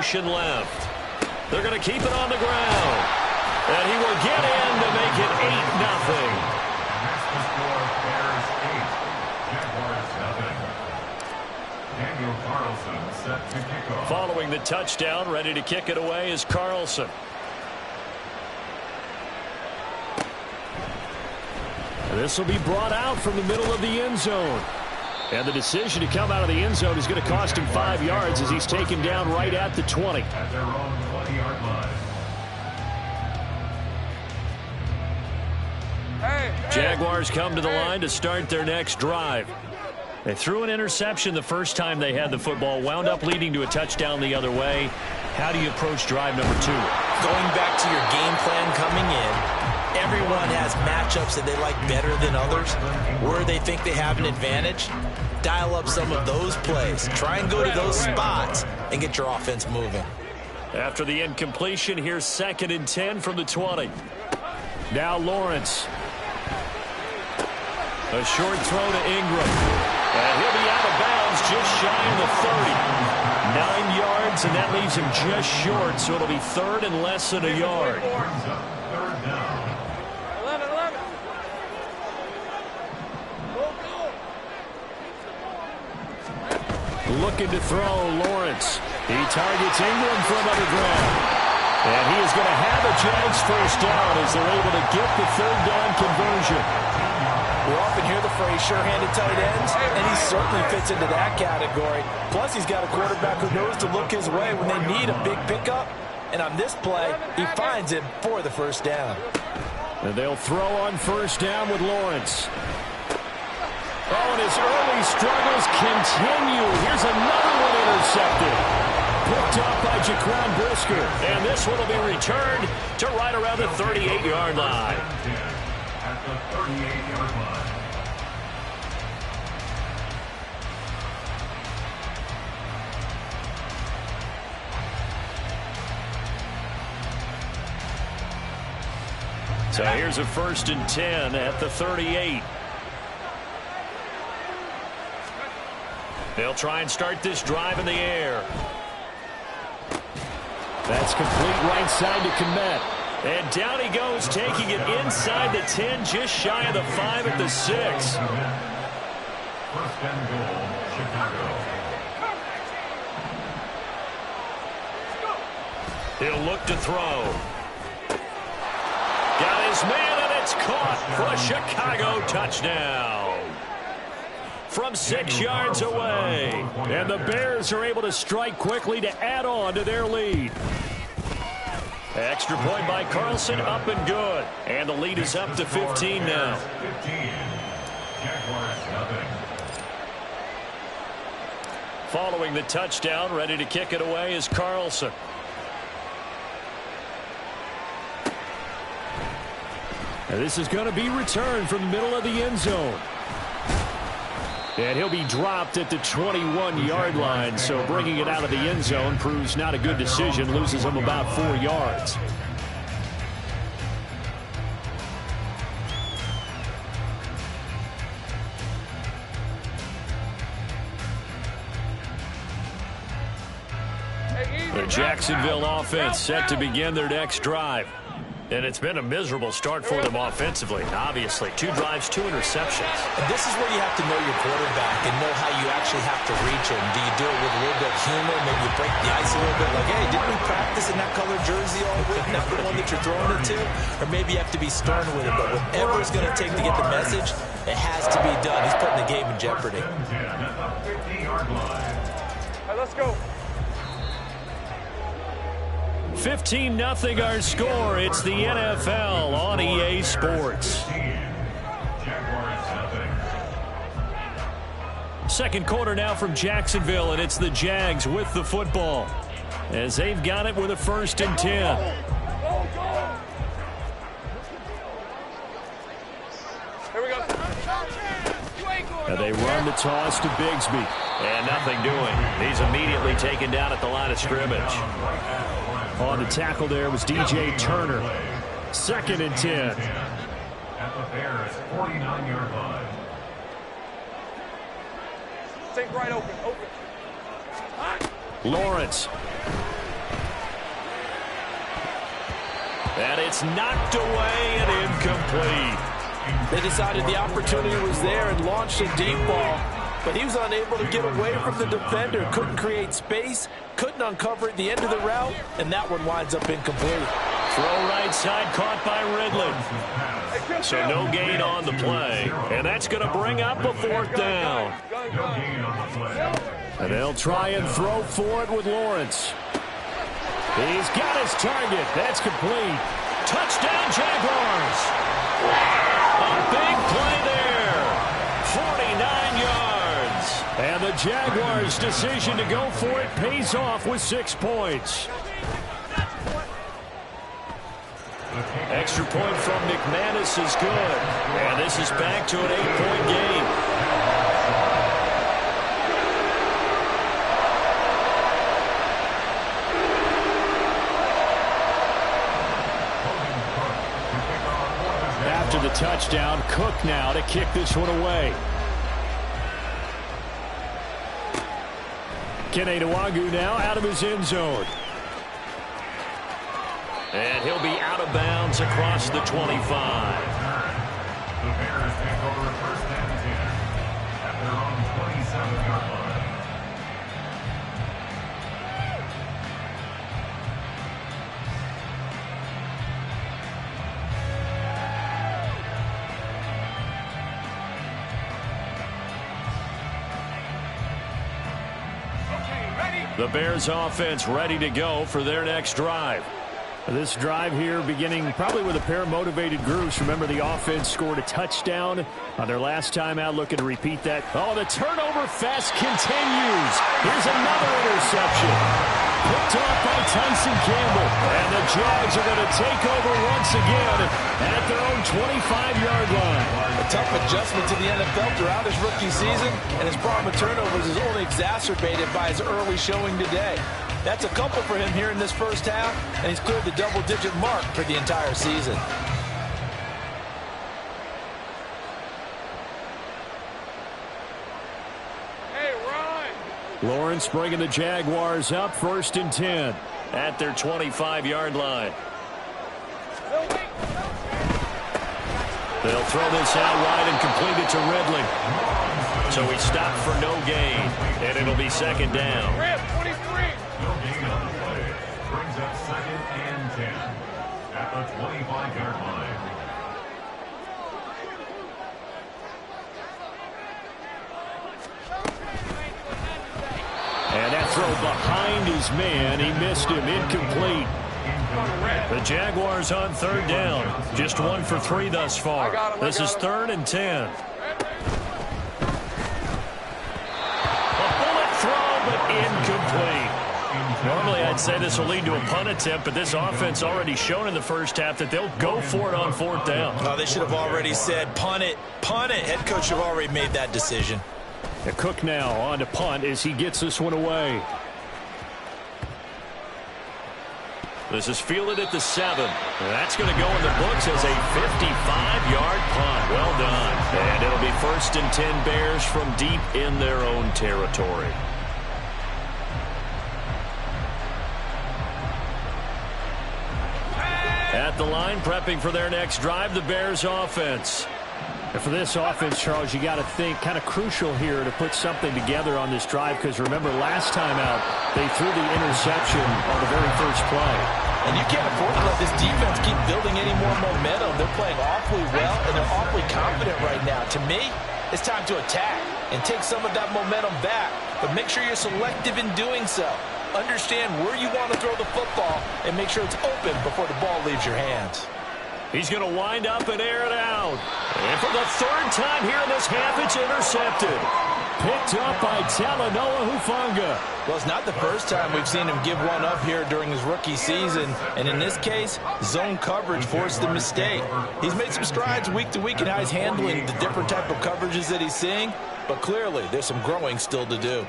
motion left. They're going to keep it on the ground. And he will get in to make it 8-0. Following the touchdown, ready to kick it away is Carlson. This will be brought out from the middle of the end zone. And the decision to come out of the end zone is going to cost him 5 yards as he's taken down right at the 20. At their own 20-yard line. Jaguars come to the line to start their next drive. They threw an interception the first time they had the football, wound up leading to a touchdown the other way. How do you approach drive number 2? Going back to your game plan coming in, everyone has matchups that they like better than others. Where they think they have an advantage, dial up some of those plays. Try and go to those spots and get your offense moving. After the incompletion, here's 2nd and 10 from the 20. Now Lawrence. A short throw to Ingram. And he'll be out of bounds just shy of the 30. 9 yards, and that leaves him just short, so it'll be 3rd and less than a yard. Looking to throw, Lawrence. He targets Ingram from underground. And he is going to have a Jags first down as they're able to get the 3rd down conversion. We often hear the phrase sure-handed tight ends, and he certainly fits into that category. Plus, he's got a quarterback who knows to look his way when they need a big pickup. And on this play, he finds him for the first down. And they'll throw on first down with Lawrence. Oh, and his early struggles continue. Here's another one intercepted. Picked up by Jaquan Brisker. And this one will be returned to right around the 38-yard line. At the 38-yard line. So here's a 1st and 10 at the 38. They'll try and start this drive in the air. That's complete right side to Kmet. And down he goes, taking it inside the 10, just shy of the 5 at the 6. 1st and goal, Chicago. He'll look to throw. Got his man, and it's caught for a Chicago touchdown. From 6 yards away. And the Bears are able to strike quickly to add on to their lead. Extra point by Carlson, up and good. And the lead is up to 15 now. 15. Jaguars nothing. Following the touchdown, ready to kick it away is Carlson. And this is going to be returned from the middle of the end zone. And he'll be dropped at the 21-yard line, so bringing it out of the end zone proves not a good decision, loses him about 4 yards. The Jacksonville offense set to begin their next drive. And it's been a miserable start for them offensively. Obviously, 2 drives, 2 interceptions. And this is where you have to know your quarterback and know how you actually have to reach him. Do you do it with a little bit of humor? Maybe you break the ice a little bit like, hey, didn't we practice in that colored jersey all week? Not the one that you're throwing it to? Or maybe you have to be stern with it. But whatever it's going to take to get the message, it has to be done. He's putting the game in jeopardy. At the 50-yard line. All right, let's go. 15-0 our score. It's the NFL on EA Sports. Second quarter now from Jacksonville, and it's the Jags with the football as they've got it with a 1st and 10. Here we go. And they run the toss to Bigsby. And nothing doing. He's immediately taken down at the line of scrimmage. On the tackle there was DJ Turner. 2nd and 10. At the Bears' 49-yard line. Take right open. Lawrence. it's knocked away and incomplete. They decided the opportunity was there and launched a deep ball, but he was unable to get away from the defender, couldn't create space, couldn't uncover at the end of the route, and that one winds up incomplete. Throw right side caught by Ridley. So no gain on the play, and that's going to bring up a fourth down. And they'll try and throw for it with Lawrence. He's got his target. That's complete. Touchdown, Jaguars. A big play there. 49 yards. And the Jaguars' decision to go for it pays off with 6 points. Extra point from McManus is good. And this is back to an 8-point game. After the touchdown, Cook now to kick this one away. Kene Nwangwu now out of his end zone. And he'll be out of bounds across the 25. The Bears take over a first and 10 at their own 27-yard line. The Bears offense ready to go for their next drive. This drive here beginning probably with a pair of motivated groups. Remember, the offense scored a touchdown on their last time out, looking to repeat that. Oh, the turnover fest continues. Here's another interception. Picked off by Tyson Campbell. And the Jags are going to take over once again at their own 25-yard line. A tough adjustment to the NFL throughout his rookie season, and his problem with turnovers is only exacerbated by his early showing today. That's a couple for him here in this first half, and he's cleared the double-digit mark for the entire season. Hey, Ron! Lawrence bringing the Jaguars up 1st and 10 at their 25-yard line. They'll throw this out wide and complete it to Ridley. So he stopped for no gain, and it'll be 2nd down. Rip, 23! No gain on the play. Brings up 2nd and 10 at the 25-yard line. And that throw behind his man. He missed him. Incomplete. The Jaguars on 3rd down. Just 1 for 3 thus far. This is 3rd and 10. A bullet throw, but incomplete. Normally, I'd say this will lead to a punt attempt, but this offense already shown in the first half that they'll go for it on 4th down. Oh, they should have already said, punt it, punt it. Head coach should have already made that decision. And Cook now on to punt as he gets this one away. This is fielded at the 7. That's going to go in the books as a 55-yard punt. Well done. And it'll be 1st and 10 Bears from deep in their own territory. At the line, prepping for their next drive, the Bears offense. And for this offense, Charles, you got to think kind of crucial here to put something together on this drive, because remember last time out they threw the interception on the very first play. And you can't afford to let this defense keep building any more momentum. They're playing awfully well, and they're awfully confident right now. To me, it's time to attack and take some of that momentum back, but make sure you're selective in doing so. Understand where you want to throw the football and make sure it's open before the ball leaves your hands. He's going to wind up and air it out. And for the 3rd time here in this half, it's intercepted. Picked up by Talanoa Hufanga. Well, it's not the first time we've seen him give one up here during his rookie season. And in this case, zone coverage forced the mistake. He's made some strides week to week in how he's handling the different type of coverages that he's seeing. But clearly, there's some growing still to do.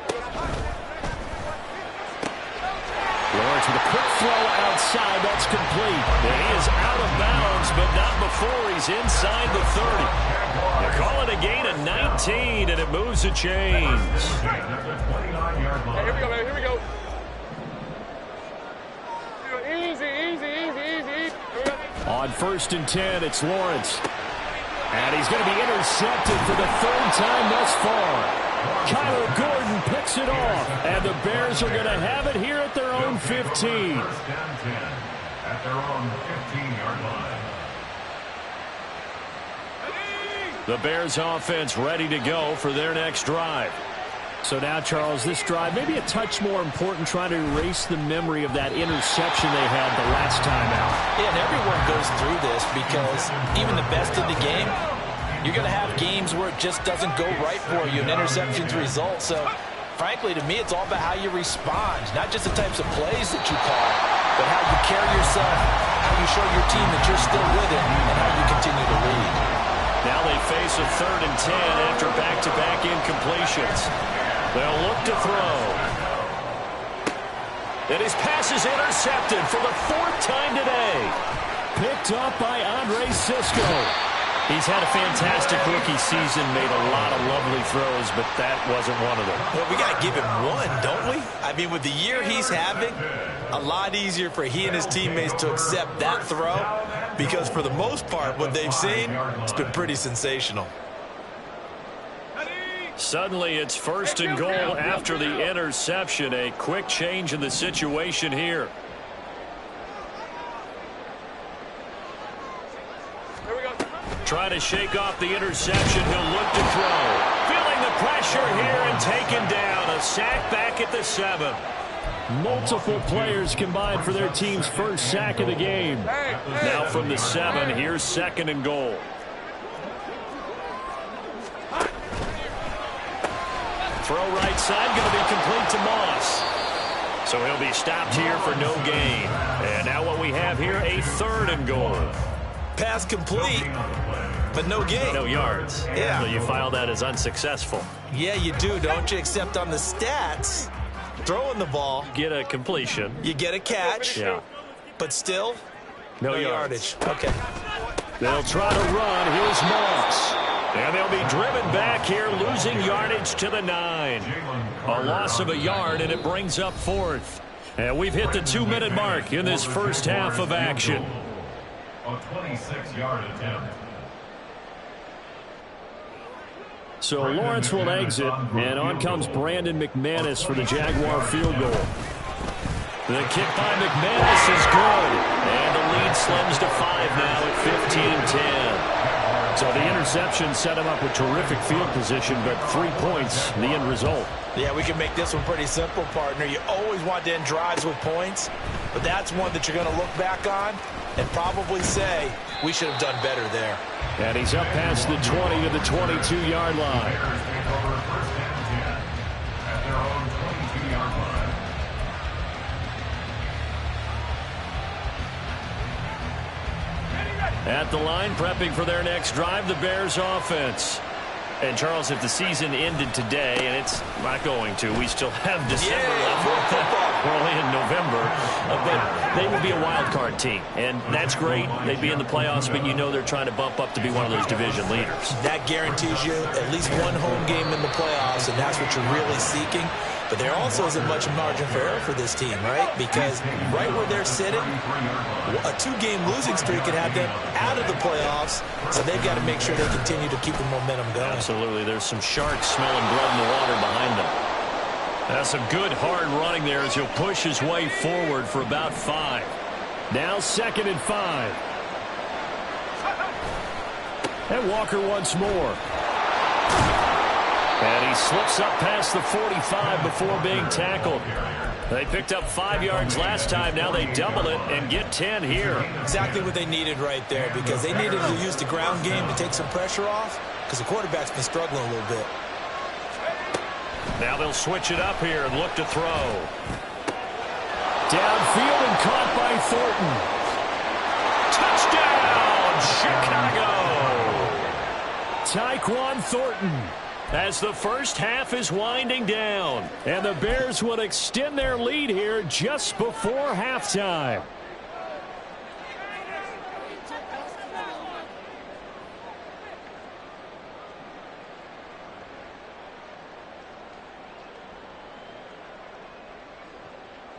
Lawrence with a quick throw outside. That's complete. And he is out of bounds, but not before he's inside the 30. They call it a gain of 19, and it moves the chains. Hey, here we go, man. Here we go. Easy, easy, easy, easy, easy. Here we go. On 1st and 10, it's Lawrence. And he's going to be intercepted for the 3rd time thus far. Kyler Gordon picks it off. And the Bears are going to have it here at their own 15. First down 10 at their own 15-yard line. The Bears offense ready to go for their next drive. So now, Charles, this drive maybe a touch more important, trying to erase the memory of that interception they had the last time out. Yeah, and everyone goes through this because even the best in the game, you're going to have games where it just doesn't go right for you and interceptions result. So, frankly, to me, it's all about how you respond, not just the types of plays that you call, but how you carry yourself, how you show your team that you're still with it, and how you continue to lead. Now they face a 3rd and 10 after back-to-back incompletions. They'll look to throw. And his pass is intercepted for the 4th time today. Picked up by Andre Cisco. He's had a fantastic rookie season, made a lot of lovely throws, but that wasn't one of them. Well, we got to give him one, don't we? I mean, with the year he's having, a lot easier for he and his teammates to accept that throw because for the most part, what they've seen, it's been pretty sensational. Suddenly, it's 1st and goal after the interception. A quick change in the situation here. Here we go. Trying to shake off the interception. He'll look to throw. Feeling the pressure here and taken down. A sack back at the 7. Multiple players combined for their team's first sack of the game. Now from the 7, here's 2nd and goal. Throw right side, going to be complete to Moss. So he'll be stopped here for no gain. And now what we have here, a 3rd and goal. Pass complete, but no gain. No yards. Yeah. So you file that as unsuccessful. Yeah, you do, don't you? Except on the stats, throwing the ball, Get a completion. you get a catch, Yeah. but still, No yardage. Okay. They'll try to run. Here's Moss. And they'll be driven back here, losing yardage to the 9. A loss of a yard, and it brings up 4th. And we've hit the 2-minute mark in this first half of action. A 26-yard attempt. So Lawrence will exit, and on comes Brandon McManus for the Jaguar field goal. The kick by McManus is good, and the lead slims to 5 now at 15-10. So the interception set him up with terrific field position, but 3 points, the end result. Yeah, we can make this one pretty simple, partner. You always want to end drives with points, but that's one that you're going to look back on and probably say, we should have done better there. And he's up past the 20 to the 22-yard line. Bears take over 1st and 10 at their own 22-yard line. At the line, prepping for their next drive, the Bears offense. And, Charles, if the season ended today, and it's not going to, we still have December left. We're only in November. But they would be a wild card team, and that's great. They'd be in the playoffs, but you know they're trying to bump up to be one of those division leaders. That guarantees you at least one home game in the playoffs, and that's what you're really seeking. But there also isn't much margin for error for this team, right? Because right where they're sitting, a 2-game losing streak could have them out of the playoffs, so they've got to make sure they continue to keep the momentum going. Absolutely. There's some sharks smelling blood in the water behind them. That's some good hard running there as he'll push his way forward for about 5. Now 2nd and 5. And Walker once more. And he slips up past the 45 before being tackled. They picked up 5 yards last time. Now they double it and get 10 here. Exactly what they needed right there, because they needed to use the ground game to take some pressure off, because the quarterback's been struggling a little bit. Now they'll switch it up here and look to throw. Downfield and caught by Thornton. Touchdown, Chicago! Tyquan Thornton. As the first half is winding down, and the Bears will extend their lead here just before halftime.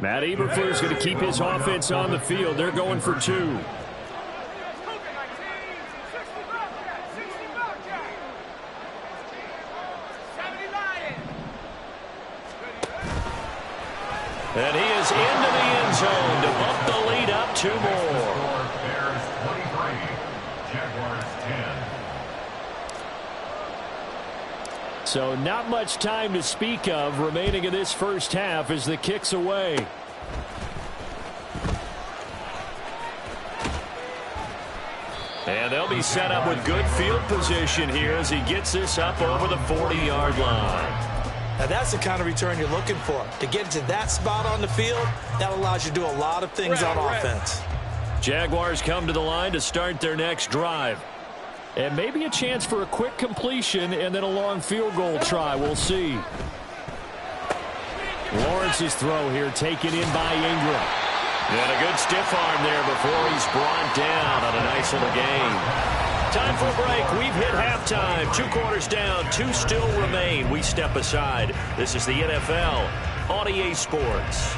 Matt Eberflus is going to keep his offense on the field. They're going for 2. And he is into the end zone to bump the lead up 2 more. Bears 23, Jaguars 10. So not much time to speak of remaining in this first half as the kick's away. And they'll be set up with good field position here as he gets this up over the 40-yard line. Now that's the kind of return you're looking for. To get to that spot on the field, that allows you to do a lot of things on offense. Jaguars come to the line to start their next drive. And maybe a chance for a quick completion and then a long field goal try. We'll see. Lawrence's throw here taken in by Ingram. And a good stiff arm there before he's brought down on a nice little gain. Time for a break. We've hit halftime. 2 quarters down. 2 still remain. We step aside. This is the NFL on EA Sports.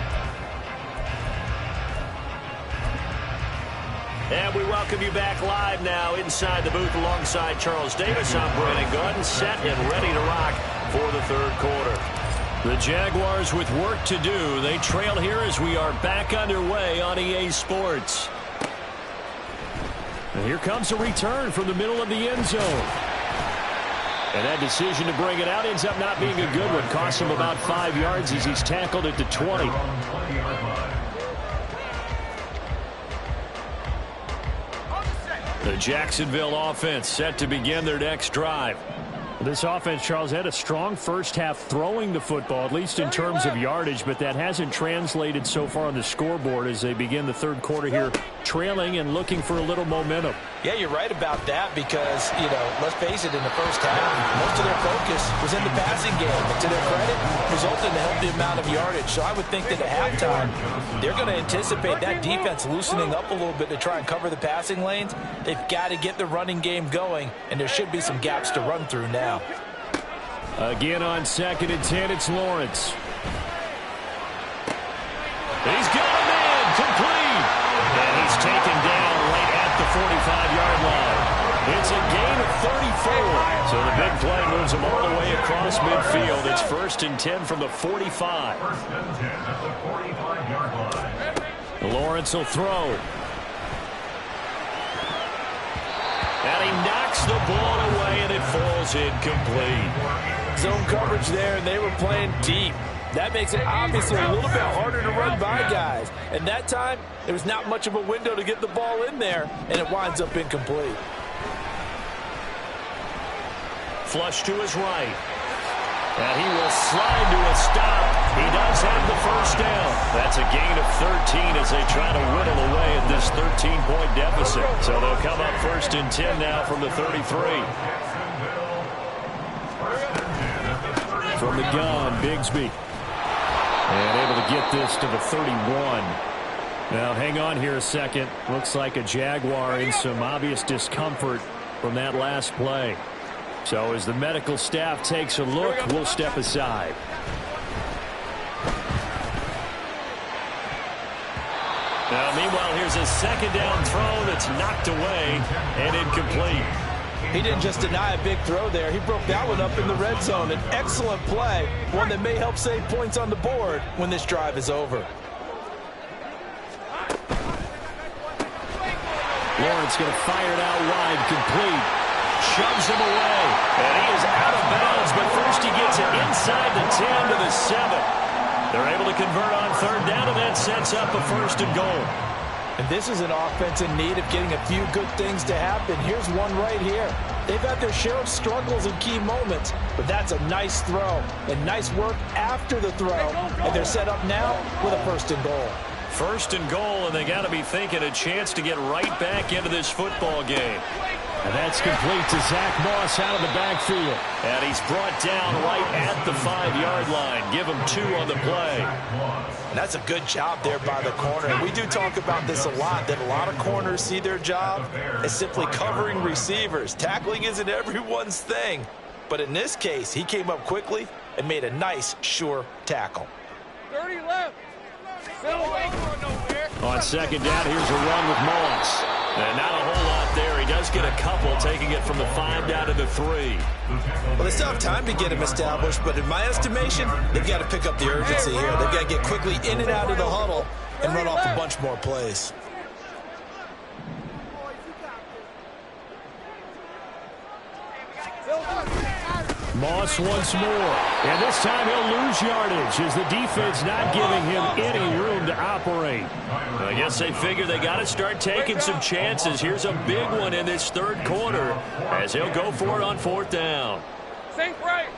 And we welcome you back live now inside the booth alongside Charles Davis. I'm Brandon Gaudin, set and ready to rock for the 3rd quarter. The Jaguars with work to do. They trail here as we are back underway on EA Sports. And here comes a return from the middle of the end zone. And that decision to bring it out ends up not being a good one. Costs him about 5 yards as he's tackled at the 20. The Jacksonville offense set to begin their next drive. This offense, Charles, had a strong first half throwing the football, at least in terms of yardage, but that hasn't translated so far on the scoreboard as they begin the 3rd quarter here, trailing and looking for a little momentum. Yeah, you're right about that because, let's face it, in the first half, most of their focus was in the passing game. And to their credit, resulted in a healthy amount of yardage. So I would think that at halftime, they're going to anticipate that defense loosening up a little bit to try and cover the passing lanes. They've got to get the running game going, and there should be some gaps to run through now. Again on 2nd and 10, it's Lawrence. He's got a man complete. And he's taken down right at the 45-yard line. It's a gain of 34. So the big play moves him all the way across midfield. It's 1st and 10 from the 45. 1st and 10 at the 45-yard line. Lawrence will throw. And he knocks the ball away, and it falls incomplete. Zone coverage there, and they were playing deep. That makes it obviously a little bit harder to run by guys. And that time, there was not much of a window to get the ball in there, and it winds up incomplete. Flush to his right. And he will slide to a stop. He does have the 1st down. That's a gain of 13 as they try to whittle away at this 13-point deficit. So they'll come up 1st and 10 now from the 33. From the gun, Bigsby. And able to get this to the 31. Now, hang on here a second. Looks like a Jaguar in some obvious discomfort from that last play. So as the medical staff takes a look, we'll step aside. Now, meanwhile, here's a 2nd down throw that's knocked away and incomplete. He didn't just deny a big throw there. He broke that one up in the red zone. An excellent play, one that may help save points on the board when this drive is over. Lawrence going to fire it out wide, complete. Shoves him away, and he is out of bounds, but first he gets it inside the 10 to the 7. They're able to convert on 3rd down, and that sets up a 1st and goal. And this is an offense in need of getting a few good things to happen. Here's one right here. They've had their share of struggles in key moments, but that's a nice throw and nice work after the throw, and they're set up now with a 1st and goal. 1st and goal, and they got to be thinking a chance to get right back into this football game. And that's complete to Zach Moss out of the backfield. And he's brought down right at the 5-yard line. Give him 2 on the play. And that's a good job there by the corner. And we do talk about this a lot, that a lot of corners see their job as simply covering receivers. Tackling isn't everyone's thing. But in this case, he came up quickly and made a nice, sure tackle. 30 left. On 2nd down, here's a run with Moss. And not a whole lot there. He does get a couple, taking it from the 5 down to the 3. Well, they still have time to get him established, but in my estimation, they've got to pick up the urgency here. They've got to get quickly in and out of the huddle and run off a bunch more plays. Moss once more, and this time he'll lose yardage as the defense not giving him any room to operate. I guess they figure they got to start taking some chances. Here's a big one in this third quarter as he'll go for it on 4th down. Sink right.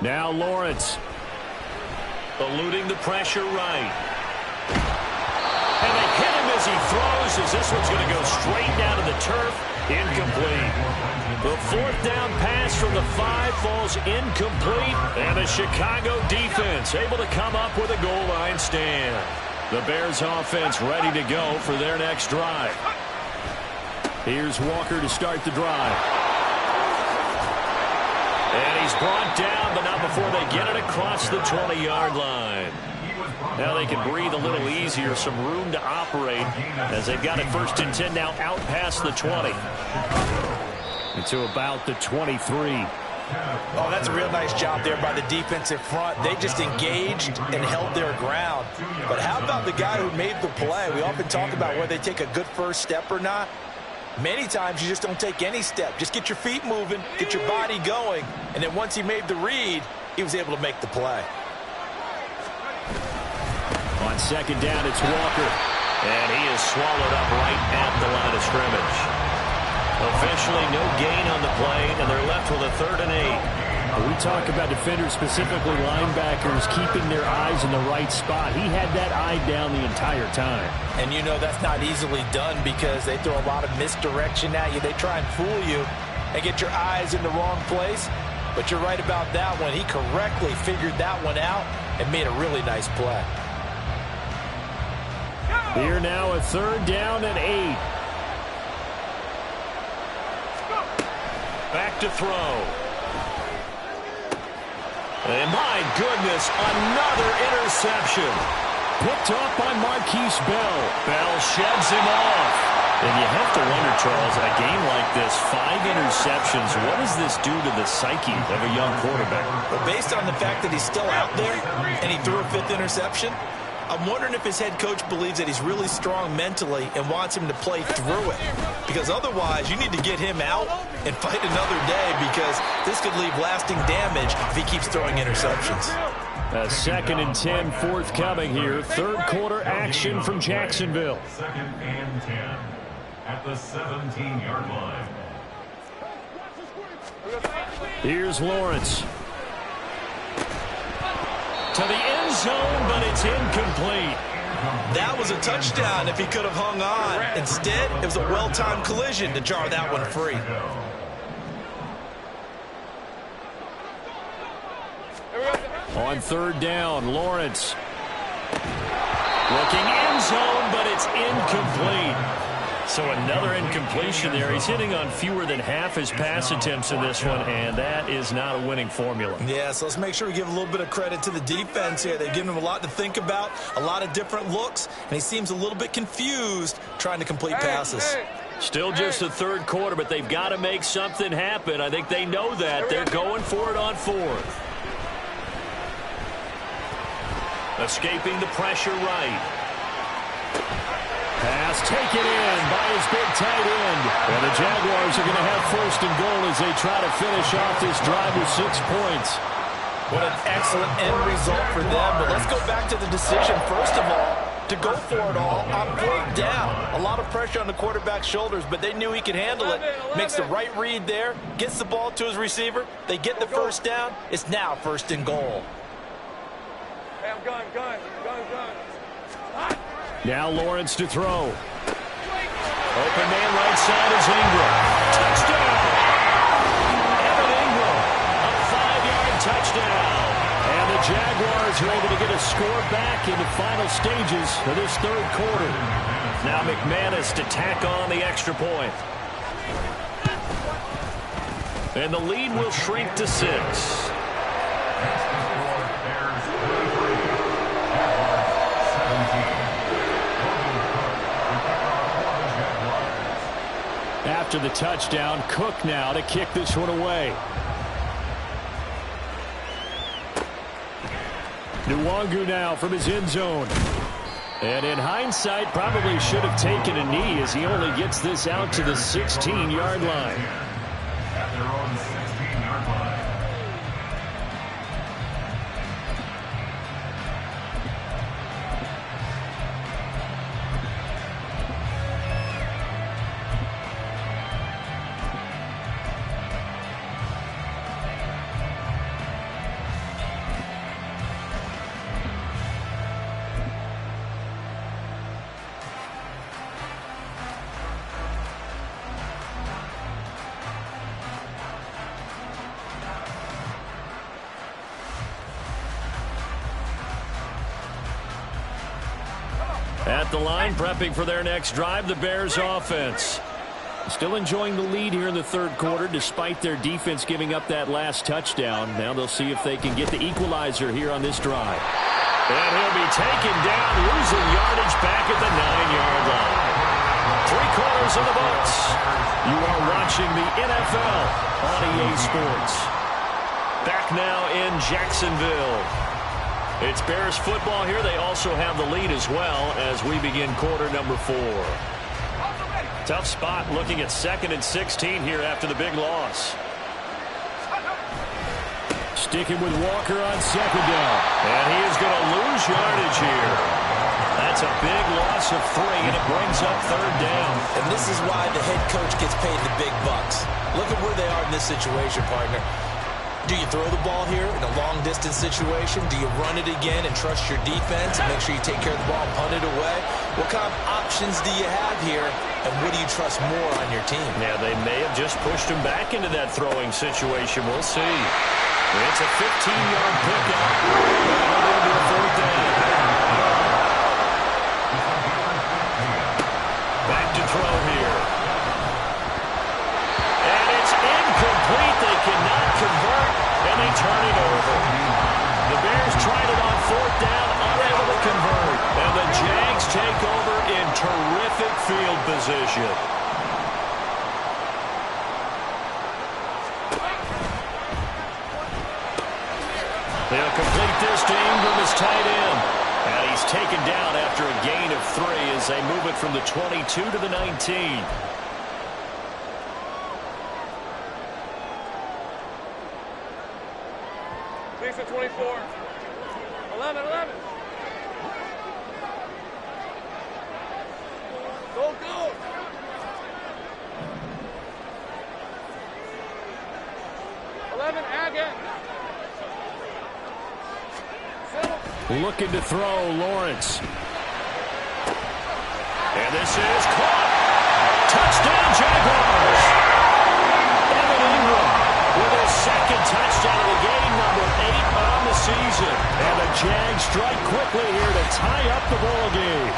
Now Lawrence eluding the pressure right. And they hit him as he throws, as this one's going to go straight down to the turf. Incomplete. The 4th down pass from the 5 falls incomplete. And the Chicago defense able to come up with a goal line stand. The Bears offense ready to go for their next drive. Here's Walker to start the drive. And he's brought down, but not before they get it across the 20-yard line. Now they can breathe a little easier, some room to operate as they've got it 1st and 10 now out past the 20. To about the 23. Oh, that's a real nice job there by the defensive front. They just engaged and held their ground. But how about the guy who made the play? We often talk about whether they take a good first step or not. Many times you just don't take any step. Just get your feet moving, get your body going, and then once he made the read, he was able to make the play. On 2nd down, it's Walker. And he is swallowed up right at the line of scrimmage. Officially no gain on the play, and they're left with a 3rd and 8. We talk about defenders, specifically linebackers, keeping their eyes in the right spot. He had that eye down the entire time. And you know that's not easily done because they throw a lot of misdirection at you. They try and fool you and get your eyes in the wrong place. But you're right about that one. He correctly figured that one out and made a really nice play. Here now a 3rd down and 8. Back to throw. And my goodness, another interception. Picked off by Marquise Bell. Bell sheds him off. And you have to wonder, Charles, a game like this, 5 interceptions, what does this do to the psyche of a young quarterback? Well, based on the fact that he's still out there and he threw a 5th interception, I'm wondering if his head coach believes that he's really strong mentally and wants him to play through it. Because otherwise, you need to get him out and fight another day because this could leave lasting damage if he keeps throwing interceptions. A 2nd and 10 forthcoming here. 3rd quarter action from Jacksonville. 2nd and 10 at the 17-yard line. Here's Lawrence. To the end zone, but it's incomplete. That was a touchdown if he could have hung on. Instead, it was a well-timed collision to jar that one free. On 3rd down, Lawrence. Looking end zone, but it's incomplete. So another incompletion there. He's hitting on fewer than half his pass attempts in this one, and that is not a winning formula. Yeah, so let's make sure we give a little bit of credit to the defense here. They've given him a lot to think about, a lot of different looks, and he seems a little bit confused trying to complete passes. Still just the 3rd quarter, but they've got to make something happen. I think they know that. They're going for it on 4th. Escaping the pressure right. Pass taken in by his big tight end. And the Jaguars are going to have 1st and goal as they try to finish off this drive with 6 points. What an excellent end result for them. But let's go back to the decision, first of all, to go for it all on 4th down. A lot of pressure on the quarterback's shoulders, but they knew he could handle it. Makes the right read there, gets the ball to his receiver. They get the 1st down. It's now 1st and goal. Hey, I'm gun. Now Lawrence to throw. Open man right side is Ingram. Touchdown! Evan Ingram, a 5-yard touchdown. And the Jaguars are able to get a score back in the final stages of this 3rd quarter. Now McManus to tack on the extra point. And the lead will shrink to 6. after the touchdown. Cook now to kick this one away. Nwangu now from his end zone. And in hindsight, probably should have taken a knee as he only gets this out to the 16-yard line. At their own 16-yard line. At the line, prepping for their next drive, the Bears offense. Still enjoying the lead here in the third quarter, despite their defense giving up that last touchdown. Now they'll see if they can get the equalizer here on this drive. And he'll be taken down, losing yardage back at the 9-yard line. 3/4 of the books. You are watching the NFL on EA Sports. Back now in Jacksonville. It's Bears football here. They also have the lead as well as we begin quarter number 4. Tough spot looking at 2nd and 16 here after the big loss. Sticking with Walker on 2nd down. And he is going to lose yardage here. That's a big loss of 3, and it brings up 3rd down. And this is why the head coach gets paid the big bucks. Look at where they are in this situation, partner. Do you throw the ball here in a long-distance situation? Do you run it again and trust your defense and make sure you take care of the ball and punt it away? What kind of options do you have here, and what do you trust more on your team? Yeah, they may have just pushed him back into that throwing situation. We'll see. It's a 15-yard pickup. It'll be a 4th down. Back to throw here. And it's incomplete. They cannot convert, and they turn it over. The Bears tried it on 4th down, unable to convert. And the Jags take over in terrific field position. They'll complete this to Ingram as tight end. And he's taken down after a gain of 3 as they move it from the 22 to the 19. Lisa 24. 11. Go. Again. Looking to throw, Lawrence. And this is caught. Touchdown, Jaguars. Evan Ingram with his 2nd touchdown of the game, number 8 on the season. And the Jags strike quickly here to tie up the ball game.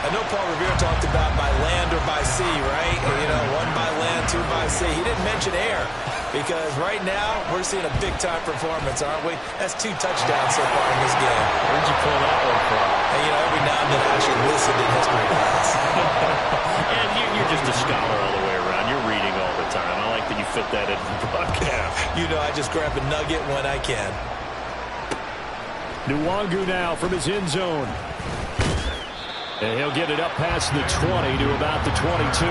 I know Paul Revere talked about by land or by sea, right? You know, 1 by land, 2 by sea. He didn't mention air because right now we're seeing a big-time performance, aren't we? That's 2 touchdowns so far in this game. Where'd you pull that one from? And, you know, every now and then I actually listened in history class. And you're just a scholar all the way around. You're reading all the time. I like that you fit that in the broadcast. You know, I just grab a nugget when I can. Nwangu now from his end zone. And he'll get it up past the 20 to about the 22.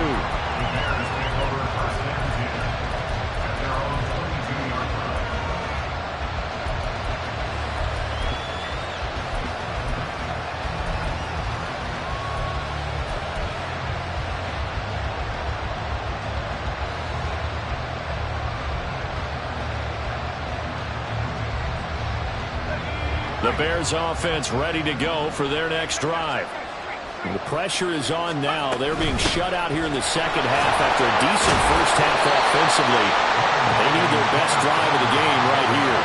The Bears offense ready to go for their next drive. The pressure is on now. They're being shut out here in the second half after a decent first half offensively. They need their best drive of the game right here.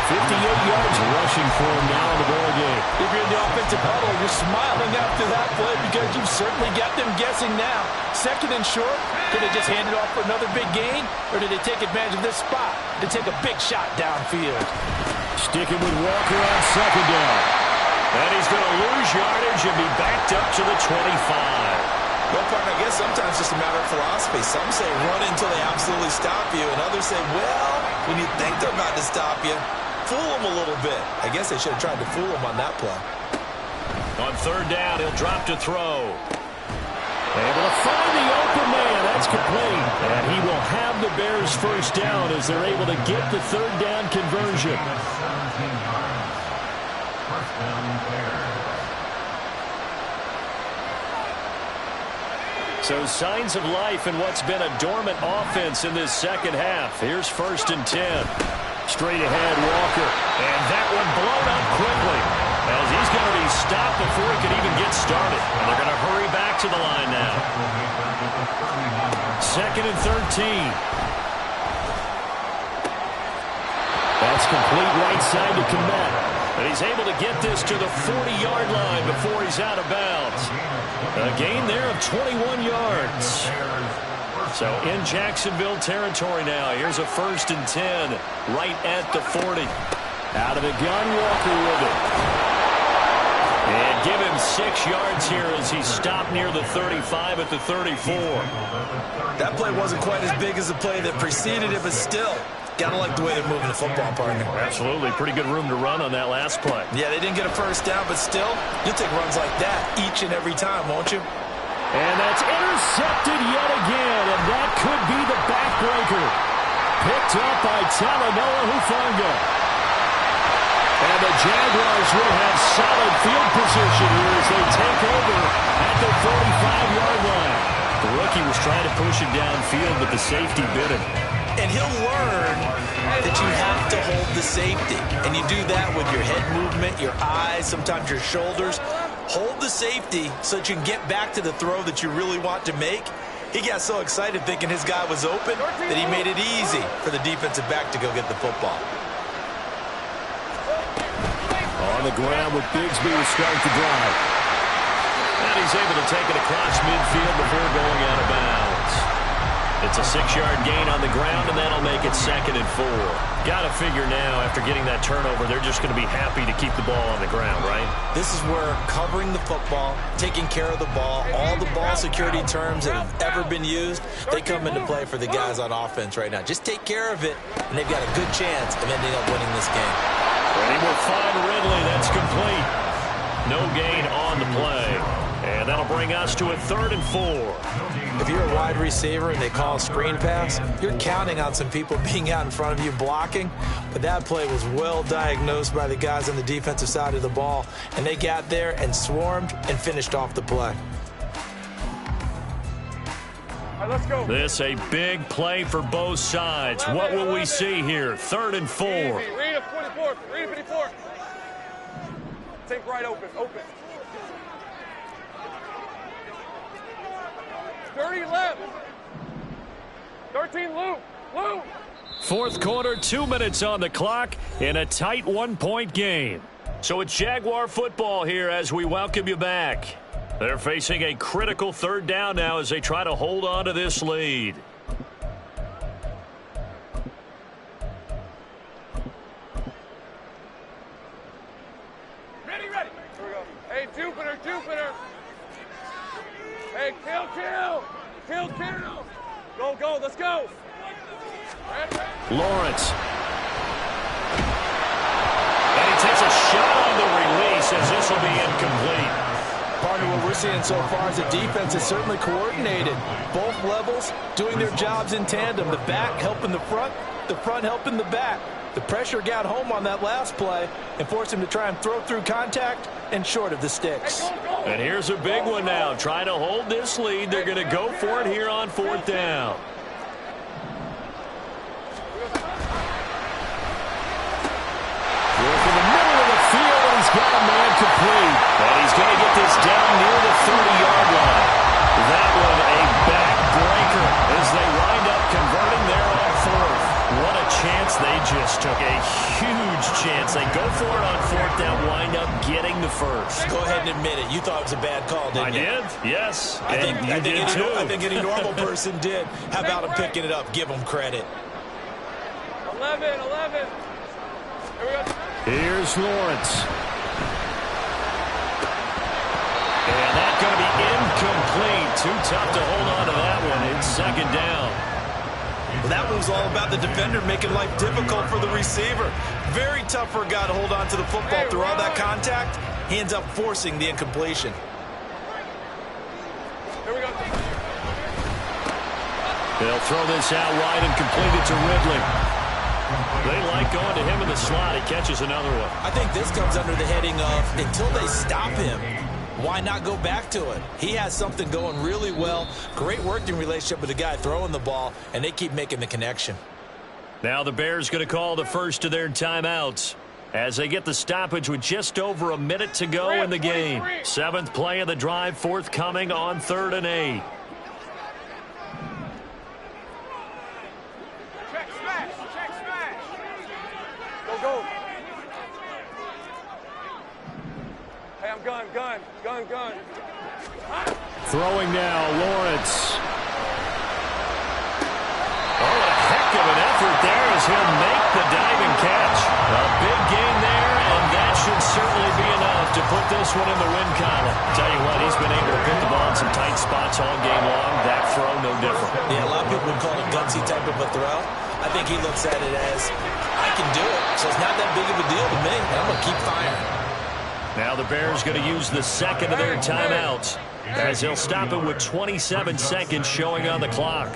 58 yards rushing for him now in the ball game. If you're in the offensive huddle, you're smiling after that play because you've certainly got them guessing now. 2nd and short, did they just hand it off for another big gain, or did they take advantage of this spot to take a big shot downfield? Sticking with Walker on 2nd down. And he's going to lose yardage and be backed up to the 25. Well, partner, I guess sometimes it's just a matter of philosophy. Some say run until they absolutely stop you, and others say, well, when you think they're about to stop you, fool them a little bit. I guess they should have tried to fool them on that play. On third down, he'll drop to throw. Able to find the open man. That's complete. And he will have the Bears first down as they're able to get the third down conversion. First down, Bears. So signs of life in what's been a dormant offense in this second half. Here's 1st and 10. Straight ahead, Walker. And that one blown up quickly, as he's going to be stopped before he could even get started. And they're going to hurry back to the line now. 2nd and 13. That's complete right side to Kmet. And he's able to get this to the 40-yard line before he's out of bounds. A gain there of 21 yards. So in Jacksonville territory now. Here's a 1st and 10 right at the 40. Out of the gun, Walker with it. And give him 6 yards here as he stopped near the 35 at the 34. That play wasn't quite as big as the play that preceded it, but still, gotta like the way they're moving the football, partner. Absolutely. Pretty good room to run on that last play. Yeah, they didn't get a first down, but still, you'll take runs like that each and every time, won't you? And that's intercepted yet again, and that could be the backbreaker. Picked up by Talanoa Hufanga. And the Jaguars will have solid field position here as they take over at the 45-yard line. The rookie was trying to push it downfield, but the safety bit him. And he'll learn that you have to hold the safety. And you do that with your head movement, your eyes, sometimes your shoulders. Hold the safety so that you can get back to the throw that you really want to make. He got so excited thinking his guy was open that he made it easy for the defensive back to go get the football. On the ground with Bigsby to start the drive. And he's able to take it across midfield before going out of bounds. It's a 6-yard gain on the ground, and that'll make it 2nd and 4. Got to figure now, after getting that turnover, they're just going to be happy to keep the ball on the ground, right? This is where covering the football, taking care of the ball, all the ball security terms that have ever been used, they come into play for the guys on offense right now. Just take care of it, and they've got a good chance of ending up winning this game. And he will find Ridley. That's complete. No gain on the play. And that'll bring us to a 3rd and 4. If you're a wide receiver and they call a screen pass, you're counting on some people being out in front of you blocking. But that play was well diagnosed by the guys on the defensive side of the ball. And they got there and swarmed and finished off the play. All right, let's go. This a big play for both sides. What will we see here? 3rd and 4. Read a 24. Read a 54. Take right open. Open. 30 left. 13 loop. Loop. 4th quarter, 2 minutes on the clock in a tight 1-point game. So it's Jaguar football here as we welcome you back. They're facing a critical 3rd down now as they try to hold on to this lead. Ready. Here we go. Hey, Jupiter. Hey, kill. Go, let's go. Lawrence. And he takes a shot on the release as this will be incomplete. Partner, what we're seeing so far is the defense is certainly coordinated. Both levels doing their jobs in tandem. The back helping the front helping the back. The pressure got home on that last play and forced him to try and throw through contact and short of the sticks. And here's a big one now. Trying to hold this lead. They're going to go for it here on 4th down. Work in the middle of the field, and he's got a man complete. And he's going to get this down near the 30-yard line. That one a backbreaker as they wind up converting there on 4th. What a chance they just took. A huge chance. They go for it on 4th down, wind up getting the first. Go ahead and admit it. You thought it was a bad call, didn't you? I did, yes. I think any normal person did. How about him picking it up? Give him credit. 11. Here we go. Here's Lawrence. And that's going to be incomplete. too tough to hold on to that one. It's second down. Well, that was all about the defender making life difficult for the receiver. Very tough for a guy to hold on to the football through all that contact. He ends up forcing the incompletion. Here we go. They'll throw this out wide and complete it to Ridley. They like going to him in the slot. He catches another one. I think this comes under the heading of until they stop him, why not go back to it? He has something going really well. Great working relationship with the guy throwing the ball, and they keep making the connection. Now the Bears going to call the first of their timeouts as they get the stoppage with just over a minute to go in the game. Seventh play of the drive forthcoming on 3rd and 8. Check smash. Check smash. Go, go. Hey, I'm gun. Throwing now, Lawrence. Oh, a heck of an effort there as he'll make the diving catch. A big gain there, and that should certainly be enough to put this one in the win column. Tell you what, he's been able to put the ball in some tight spots all game long. That throw, no different. Yeah, a lot of people would call it a gutsy type of a throw. I think he looks at it as, I can do it, so it's not that big of a deal to me, and I'm going to keep firing. Now the Bears going to use the second of their timeouts as they'll stop it with 27 seconds showing on the clock.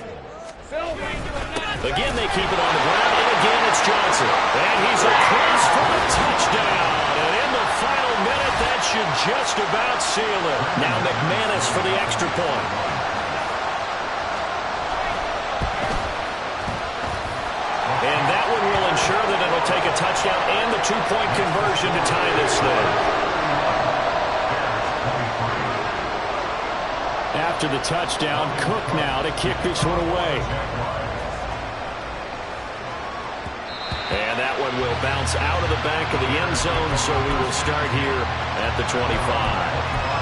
Again, they keep it on the ground, and again it's Johnson. And he's across for a touchdown. And in the final minute, that should just about seal it. Now McManus for the extra point. And that one will ensure that it'll take a touchdown and the two-point conversion to tie this thing. After the touchdown, Cook now to kick this one away. And that one will bounce out of the back of the end zone, so we will start here at the 25.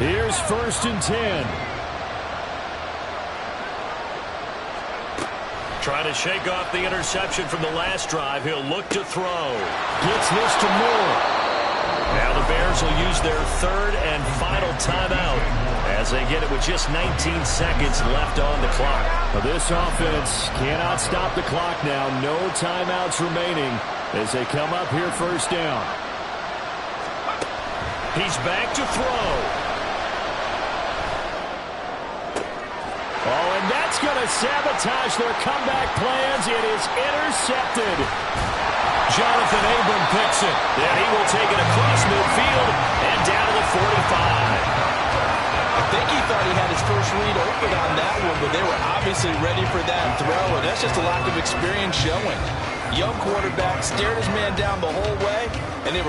Here's 1st and 10. Trying to shake off the interception from the last drive. He'll look to throw. Gets this to Moore. Now the Bears will use their 3rd and final timeout as they get it with just 19 seconds left on the clock. Now this offense cannot stop the clock now. No timeouts remaining as they come up here 1st down. He's back to throw. Oh, and that's going to sabotage their comeback plans. It is intercepted. Jonathan Abram picks it. Then he will take it across midfield and down to the 45. I think he thought he had his first read open on that one, but they were obviously ready for that throw, and that's just a lack of experience showing. Young quarterback stared his man down the whole way, and they were